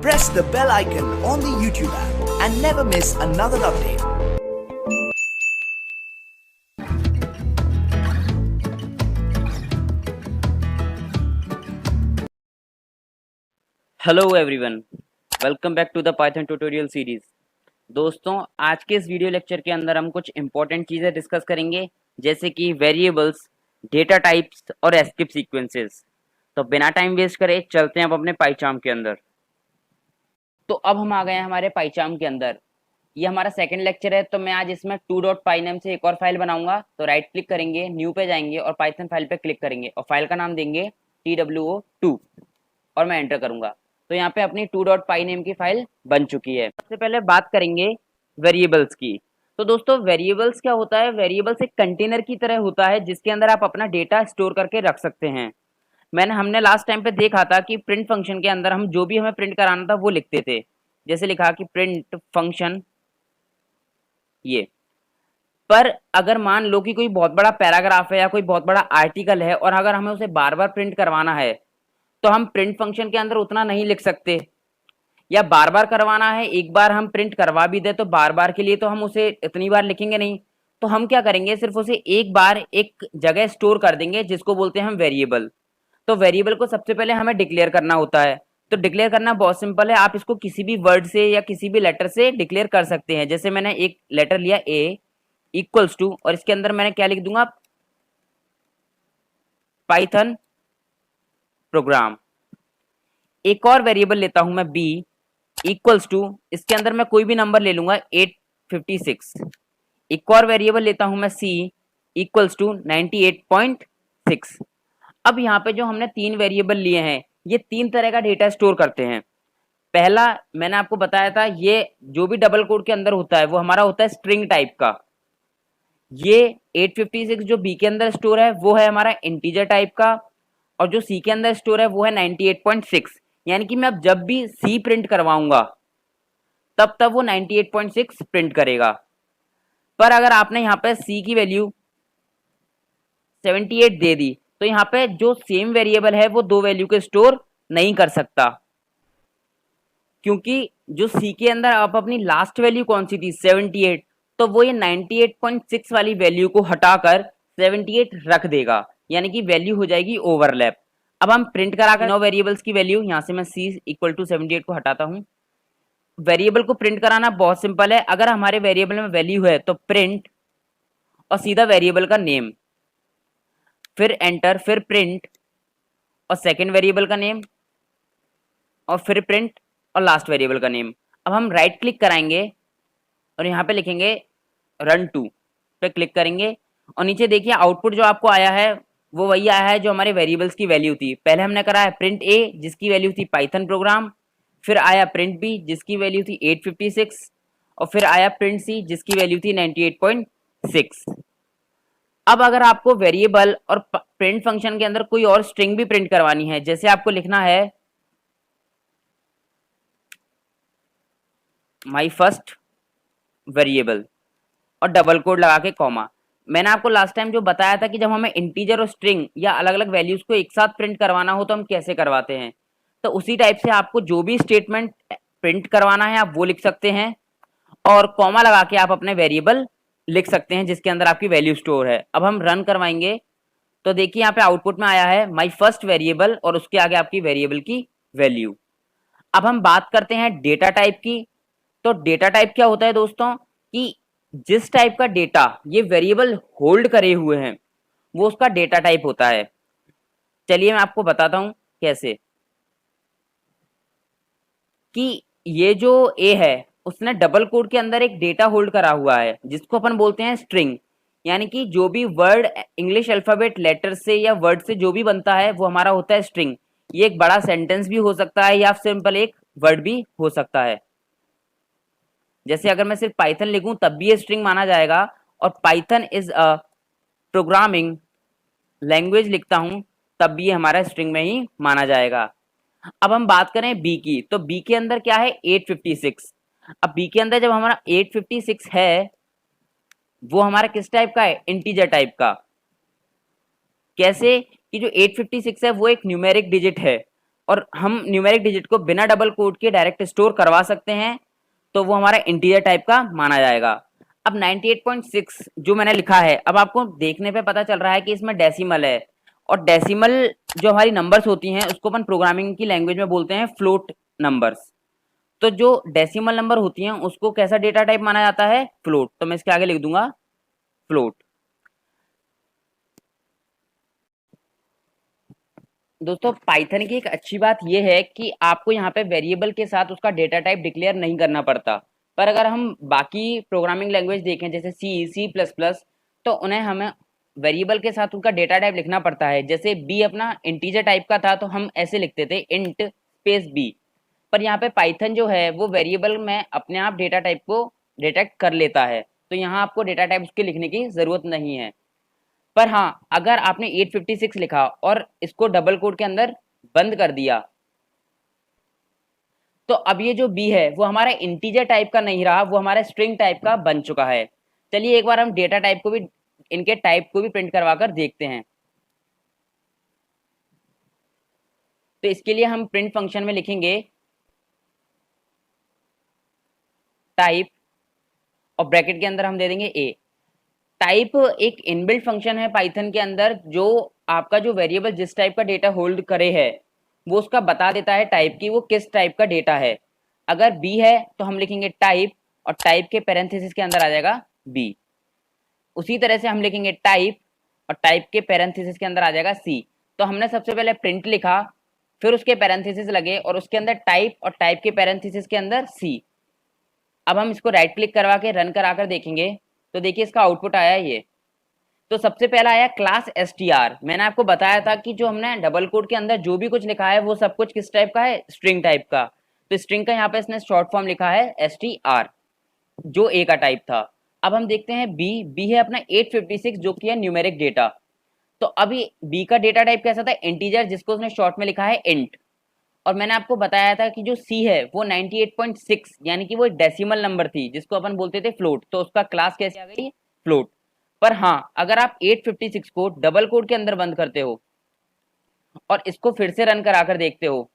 press the bell icon on the YouTube app and never miss another update. Hello everyone, welcome back to the Python tutorial series. दोस्तों, आज के इस video lecture के अंदर हम कुछ इंपॉर्टेंट चीज़ें डिस्कस करेंगे, जैसे कि वेरिएबल्स, डेटा टाइप्स और एस्केप सीक्वेंसेस। तो बिना टाइम वेस्ट करे चलते हैं अब अपने पाइचार्म के अंदर। तो अब हम आ गए हैं हमारे पाइचार्म के अंदर। ये हमारा सेकंड लेक्चर है, तो मैं आज इसमें 2.py नेम से एक और फाइल बनाऊंगा। तो राइट क्लिक करेंगे, न्यू पे जाएंगे और पाइथन फाइल पे क्लिक करेंगे और फाइल का नाम देंगे TWO2 और मैं एंटर करूंगा। तो यहाँ पे अपनी 2.py नेम की फाइल बन चुकी है। सबसे पहले बात करेंगे वेरिएबल्स की। तो दोस्तों, वेरिएबल्स क्या होता है? वेरिएबल्स एक कंटेनर की तरह होता है जिसके अंदर आप अपना डेटा स्टोर करके रख सकते हैं। हमने लास्ट टाइम पे देखा था कि प्रिंट फंक्शन के अंदर हम जो भी हमें प्रिंट कराना था वो लिखते थे। जैसे लिखा कि प्रिंट फंक्शन ये। पर अगर मान लो कि कोई बहुत बड़ा पैराग्राफ है या कोई बहुत बड़ा आर्टिकल है और अगर हमें उसे बार बार प्रिंट करवाना है तो हम प्रिंट फंक्शन के अंदर उतना नहीं लिख सकते, या बार बार करवाना है, एक बार हम प्रिंट करवा भी दे तो बार बार के लिए तो हम उसे इतनी बार लिखेंगे नहीं। तो हम क्या करेंगे, सिर्फ उसे एक बार एक जगह स्टोर कर देंगे जिसको बोलते हैं हम वेरिएबल। तो वेरिएबल को सबसे पहले हमें डिक्लेयर करना होता है। तो डिक्लेयर करना बहुत सिंपल है, आप इसको किसी भी वर्ड से या किसी भी लेटर से डिक्लेयर कर सकते हैं। जैसे मैंने एक लेटर लिया A इक्वल्स टू, और इसके अंदर मैंने क्या लिख दूंगा, पाइथन प्रोग्राम। एक और वेरिएबल लेता हूं मैं B इक्वल्स टू, इसके अंदर मैं कोई भी नंबर ले लूंगा 856। एक और वेरिएबल लेता हूं मैं C इक्वल्स टू 98.6। अब यहाँ पे जो हमने तीन वेरिएबल लिए हैं, ये तीन तरह का डेटा स्टोर करते हैं। पहला मैंने आपको बताया था, ये जो भी डबल कोड के अंदर होता है वो हमारा होता है स्ट्रिंग टाइप का। ये 856 जो B के अंदर स्टोर है वो है हमारा इंटीजर टाइप का, और जो C के अंदर स्टोर है वो है 98.6। यानी कि मैं अब जब भी C प्रिंट करवाऊंगा तब तब वो 98.6 प्रिंट करेगा। पर अगर आपने यहाँ पे C की वैल्यू 78 दे दी तो यहाँ पे जो सेम वेरिएबल है वो दो वैल्यू के स्टोर नहीं कर सकता, क्योंकि जो C के अंदर आप अपनी लास्ट वैल्यू कौन सी थी 78, तो वो ये 98.6 वाली वैल्यू को हटाकर 78 रख देगा, यानी कि वैल्यू हो जाएगी ओवरलैप। अब हम प्रिंट कराकर नो वेरिएबल्स की वैल्यू, यहाँ से मैं C इक्वल टू 78 को हटाता हूँ। वेरिएबल को प्रिंट कराना बहुत सिंपल है। अगर हमारे वेरिएबल में वैल्यू है तो प्रिंट और सीधा वेरिएबल का नेम, फिर एंटर, फिर प्रिंट और सेकेंड वेरिएबल का नेम, और फिर प्रिंट और लास्ट वेरिएबल का नेम। अब हम राइट क्लिक कराएंगे और यहाँ पे लिखेंगे रन टू पे क्लिक करेंगे, और नीचे देखिए आउटपुट जो आपको आया है वो वही आया है जो हमारे वेरिएबल्स की वैल्यू थी। पहले हमने करा है प्रिंट A जिसकी वैल्यू थी पाइथन प्रोग्राम, फिर आया प्रिंट B जिसकी वैल्यू थी 856, और फिर आया प्रिंट C जिसकी वैल्यू थी 98.6। अब अगर आपको वेरिएबल और प्रिंट फंक्शन के अंदर कोई और स्ट्रिंग भी प्रिंट करवानी है, जैसे आपको लिखना है माई फर्स्ट वेरिएबल और डबल कोड लगा के कॉमा। मैंने आपको लास्ट टाइम जो बताया था कि जब हमें इंटीजर और स्ट्रिंग या अलग अलग वैल्यूज को एक साथ प्रिंट करवाना हो तो हम कैसे करवाते हैं, तो उसी टाइप से आपको जो भी स्टेटमेंट प्रिंट करवाना है आप वो लिख सकते हैं, और कॉमा लगा के आप अपने वेरिएबल लिख सकते हैं जिसके अंदर आपकी वैल्यू स्टोर है। अब हम रन करवाएंगे तो देखिए यहाँ पे आउटपुट में आया है माई फर्स्ट वेरिएबल और उसके आगे आपकी वेरिएबल की वैल्यू। अब हम बात करते हैं डेटा टाइप की। तो डेटा टाइप क्या होता है दोस्तों, कि जिस टाइप का डेटा ये वेरिएबल होल्ड करे हुए हैं वो उसका डेटा टाइप होता है। चलिए मैं आपको बताता हूं कैसे। कि ये जो A है उसने डबल कोड के अंदर एक डेटा होल्ड करा हुआ है जिसको अपन बोलते हैं स्ट्रिंग। यानी कि जो भी वर्ड इंग्लिश अल्फाबेट लेटर से या वर्ड से जो भी बनता है वो हमारा होता है स्ट्रिंग। ये एक बड़ा सेंटेंस भी हो सकता है या सिंपल एक वर्ड भी हो सकता है। जैसे अगर मैं सिर्फ पाइथन लिखूं तब भी ये स्ट्रिंग माना जाएगा, और Python is a programming language लिखता हूं तब भी ये हमारा स्ट्रिंग में ही माना जाएगा। अब हम बात करें B की, तो B के अंदर क्या है 856। अब B के अंदर जब हमारा 856 है वो हमारा किस टाइप का है, इंटीजर टाइप का। कैसे कि जो 856 है वो एक न्यूमेरिक डिजिट है, और हम न्यूमेरिक डिजिट को बिना डबल कोड के डायरेक्ट स्टोर करवा सकते हैं, तो वो हमारा इंटीजर टाइप का माना जाएगा। अब 98.6 जो मैंने लिखा है, अब आपको देखने पे पता चल रहा है कि इसमें डेसिमल है, और डेसिमल जो हमारी नंबर्स होती हैं उसको अपन प्रोग्रामिंग की लैंग्वेज में बोलते हैं फ्लोट नंबर्स। तो जो डेसिमल नंबर होती हैं उसको कैसा डेटा टाइप माना जाता है? फ्लोट। तो मैं इसके आगे लिख दूंगा फ्लोट। दोस्तों पाइथन की एक अच्छी बात यह है कि आपको यहाँ पे वेरिएबल के साथ उसका डेटा टाइप डिक्लेयर नहीं करना पड़ता। पर अगर हम बाकी प्रोग्रामिंग लैंग्वेज देखें जैसे सी, सी प्लस प्लस, तो उन्हें हमें वेरिएबल के साथ उनका डेटा टाइप लिखना पड़ता है। जैसे बी अपना इंटीजर टाइप का था तो हम ऐसे लिखते थे इंट स्पेस बी, पर यहाँ पे पाइथन जो है वो वेरिएबल में अपने आप डेटा टाइप को डिटेक्ट कर लेता है, तो यहाँ आपको डेटा टाइप उसके लिखने की ज़रूरत नहीं है। पर हाँ, अगर आपने 856 लिखा और इसको डबल कोड के अंदर बंद कर दिया, तो अब ये जो बी है वो हमारा इंटीजर टाइप का नहीं रहा, वो हमारा स्ट्रिंग टाइप का बन चुका है। चलिए एक बार हम डेटा टाइप को भी, इनके टाइप को भी प्रिंट करवा कर देखते हैं। तो इसके लिए हम प्रिंट फंक्शन में लिखेंगे टाइप, और ब्रैकेट के अंदर हम दे देंगे ए। टाइप एक इनबिल्ट फंक्शन है पाइथन के अंदर, जो आपका जो वेरिएबल जिस टाइप का डेटा होल्ड करे है वो उसका बता देता है टाइप की वो किस टाइप का डेटा है। अगर बी है तो हम लिखेंगे टाइप, और टाइप के पैरेंथेसिस के अंदर आ जाएगा बी। उसी तरह से हम लिखेंगे टाइप, और टाइप के पैरेंथेसिस के अंदर आ जाएगा सी। तो हमने सबसे पहले प्रिंट लिखा, फिर उसके पैरेंथेसिस लगे, और उसके अंदर टाइप, और टाइप के पैरेंथेसिस के अंदर सी। अब हम इसको राइट क्लिक करवा के रन करा कर देखेंगे, तो देखिए इसका आउटपुट आया ये। तो सबसे पहला आया क्लास str। मैंने आपको बताया था कि जो हमने डबल कोड के अंदर जो भी कुछ लिखा है वो सब कुछ किस टाइप का है? स्ट्रिंग टाइप का। तो स्ट्रिंग का यहाँ पे इसने शॉर्ट फॉर्म लिखा है str, जो ए का टाइप था। अब हम देखते हैं बी है अपना 856 जो कि है न्यूमेरिक डेटा। तो अभी बी का डेटा टाइप कैसा था? इंटीजर, जिसको उसने शॉर्ट में लिखा है इंट। और मैंने आपको बताया था कि जो सी है वो 98.6 यानी कि वो एक डेसिमल नंबर थी जिसको अपन बोलते थे फ्लोट, तो उसका क्लास कैसे आ गई? फ्लोट। पर हाँ, अगर आप 856 को डबल कोड के अंदर बंद करते हो और इसको फिर से रन कराकर देखते हो,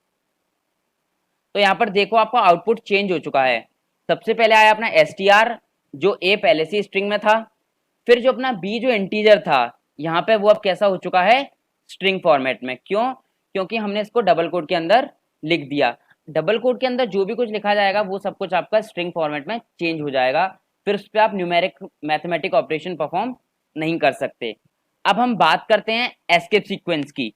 तो यहाँ पर देखो आपका आउटपुट चेंज हो चुका है। सबसे पहले आया अपना str जो ए पहले से स्ट्रिंग में था, फिर जो अपना बी जो इंटीजर था यहाँ पे वो अब कैसा हो चुका है? स्ट्रिंग फॉर्मेट में। क्यों? क्योंकि हमने इसको डबल कोड के अंदर लिख दिया। डबल कोड के अंदर जो भी कुछ लिखा जाएगा वो सब कुछ आपका स्ट्रिंग फॉर्मेट में चेंज हो जाएगा, फिर उस पर आप न्यूमेरिक मैथमेटिक ऑपरेशन परफॉर्म नहीं कर सकते। अब हम बात करते हैं एस्केप सीक्वेंस की।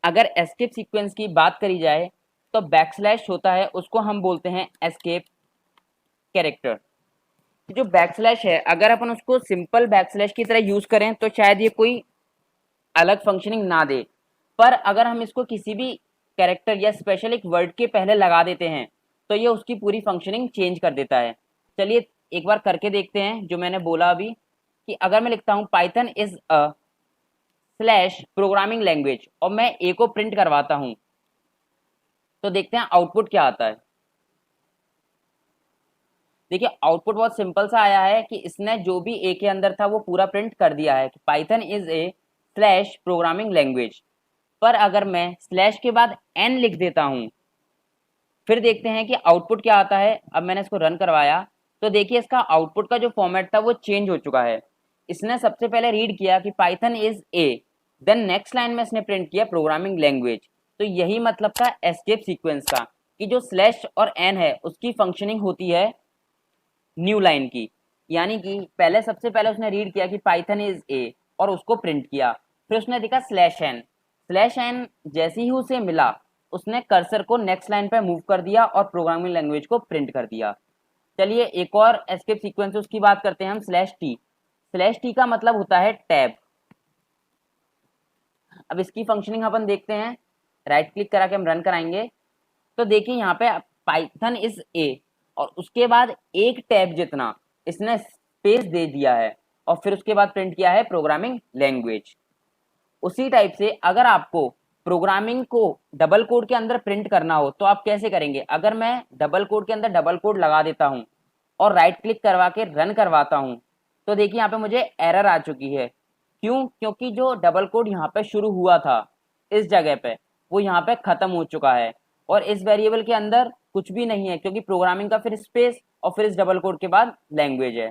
अगर एस्केप सीक्वेंस की बात करी जाए तो बैकस्लैश होता है, उसको हम बोलते हैं एस्केप कैरेक्टर। जो बैकस्लैश है अगर अपन उसको सिंपल बैकस्लैश की तरह यूज करें तो शायद ये कोई अलग फंक्शनिंग ना दे, पर अगर हम इसको किसी भी कैरेक्टर या स्पेशल एक वर्ड के पहले लगा देते हैं तो ये उसकी पूरी फंक्शनिंग चेंज कर देता है। चलिए एक बार करके देखते हैं जो मैंने बोला अभी, कि अगर मैं लिखता हूं Python is a slash programming language और मैं ए को प्रिंट करवाता हूं, तो देखते हैं आउटपुट क्या आता है। देखिए आउटपुट बहुत सिंपल सा आया है कि इसने जो भी ए के अंदर था वो पूरा प्रिंट कर दिया है कि Python is A slash programming language. पर अगर मैं स्लैश के बाद एन लिख देता हूं, फिर देखते हैं कि आउटपुट क्या आता है। अब मैंने इसको रन करवाया तो देखिए इसका आउटपुट का जो फॉर्मेट था वो चेंज हो चुका है। इसने सबसे पहले रीड किया कि Python is a, then next line में इसने प्रिंट किया प्रोग्रामिंग लैंग्वेज। तो यही मतलब था एस्केप सीक्वेंस का, कि जो स्लैश और एन है उसकी फंक्शनिंग होती है न्यू लाइन की। यानी कि पहले सबसे पहले उसने रीड किया कि पाइथन इज ए और उसको प्रिंट किया, फिर उसने देखा स्लैश एन। स्लैश एन जैसे ही उसे मिला उसने कर्सर को नेक्स्ट लाइन पे मूव कर दिया और प्रोग्रामिंग लैंग्वेज को प्रिंट कर दिया। चलिए एक और एस्केप सीक्वेंस उसकी बात करते हैं हम, स्लैश टी। स्लैश टी का मतलब होता है टैब। अब इसकी फंक्शनिंग अपन देखते हैं, राइट क्लिक करा के हम रन कराएंगे तो देखिए यहाँ पे पाइथन इज ए और उसके बाद एक टैब जितना इसने स्पेस दे दिया है और फिर उसके बाद प्रिंट किया है प्रोग्रामिंग लैंग्वेज। उसी टाइप से अगर आपको प्रोग्रामिंग को डबल कोड के अंदर प्रिंट करना हो तो आप कैसे करेंगे? अगर मैं डबल कोड के अंदर डबल कोड लगा देता हूं और राइट क्लिक करवा के रन करवाता हूं, तो देखिए यहाँ पे मुझे एरर आ चुकी है। क्यों? क्योंकि जो डबल कोड यहाँ पे शुरू हुआ था इस जगह पे वो यहाँ पे खत्म हो चुका है और इस वेरिएबल के अंदर कुछ भी नहीं है, क्योंकि प्रोग्रामिंग का फिर स्पेस और फिर इस डबल कोट के बाद लैंग्वेज है।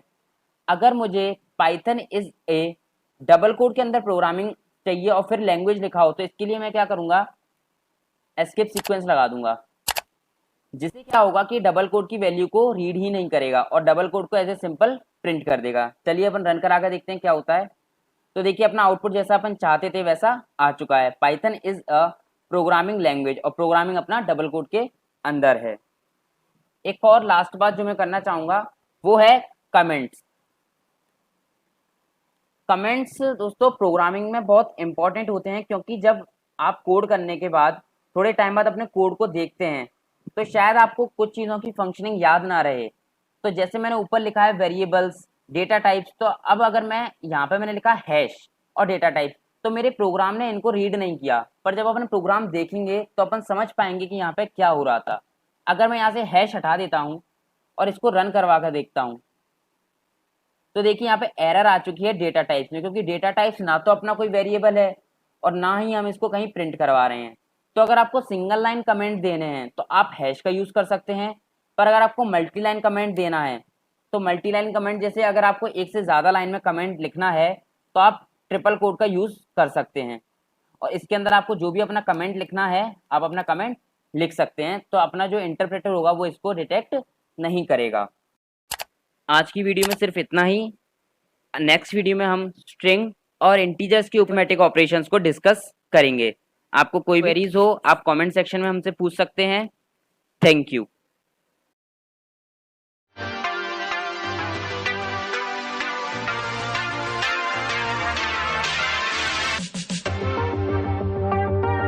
अगर मुझे Python is a double quote के अंदर प्रोग्रामिंग चाहिए और फिर लैंग्वेज लिखा हो, तो इसके लिए मैं क्या करूंगा, एस्केप सीक्वेंस लगा दूंगा, जिससे क्या होगा कि डबल कोट की वैल्यू को रीड ही नहीं करेगा और डबल कोट को एज ए सिंपल प्रिंट कर देगा। चलिए अपन रन करा कर देखते हैं क्या होता है। तो देखिए अपना आउटपुट जैसा अपन चाहते थे वैसा आ चुका है। Python is a programming language और प्रोग्रामिंग अपना डबल कोट के अंदर है। एक और लास्ट बात जो मैं करना चाहूंगा वो है कमेंट्स। कमेंट्स दोस्तों प्रोग्रामिंग में बहुत इंपॉर्टेंट होते हैं, क्योंकि जब आप कोड करने के बाद थोड़े टाइम बाद अपने कोड को देखते हैं तो शायद आपको कुछ चीज़ों की फंक्शनिंग याद ना रहे। तो जैसे मैंने ऊपर लिखा है वेरिएबल्स, डेटा टाइप्स, तो अब अगर मैं यहाँ पे मैंने लिखा हैश और डेटा टाइप, तो मेरे प्रोग्राम ने इनको रीड नहीं किया, पर जब अपन प्रोग्राम देखेंगे तो अपन समझ पाएंगे कि यहाँ पे क्या हो रहा था। अगर मैं यहाँ से हैश हटा देता हूँ और इसको रन करवा कर देखता हूँ तो देखिए यहाँ पे एरर आ चुकी है डेटा टाइप्स में, क्योंकि डेटा टाइप्स ना तो अपना कोई वेरिएबल है और ना ही हम इसको कहीं प्रिंट करवा रहे हैं। तो अगर आपको सिंगल लाइन कमेंट देने हैं तो आप हैश का यूज कर सकते हैं, पर अगर आपको मल्टी लाइन कमेंट देना है तो मल्टी लाइन कमेंट जैसे अगर आपको एक से ज़्यादा लाइन में कमेंट लिखना है तो आप ट्रिपल कोट का यूज कर सकते हैं और इसके अंदर आपको जो भी अपना कमेंट लिखना है आप अपना कमेंट लिख सकते हैं, तो अपना जो इंटरप्रेटर होगा वो इसको डिटेक्ट नहीं करेगा। आज की वीडियो में सिर्फ इतना ही। नेक्स्ट वीडियो में हम स्ट्रिंग और इंटीजर्स के अरिथमेटिक ऑपरेशंस को डिस्कस करेंगे। आपको कोई क्वेरीज हो आप कमेंट सेक्शन में हमसे पूछ सकते हैं। Thank you.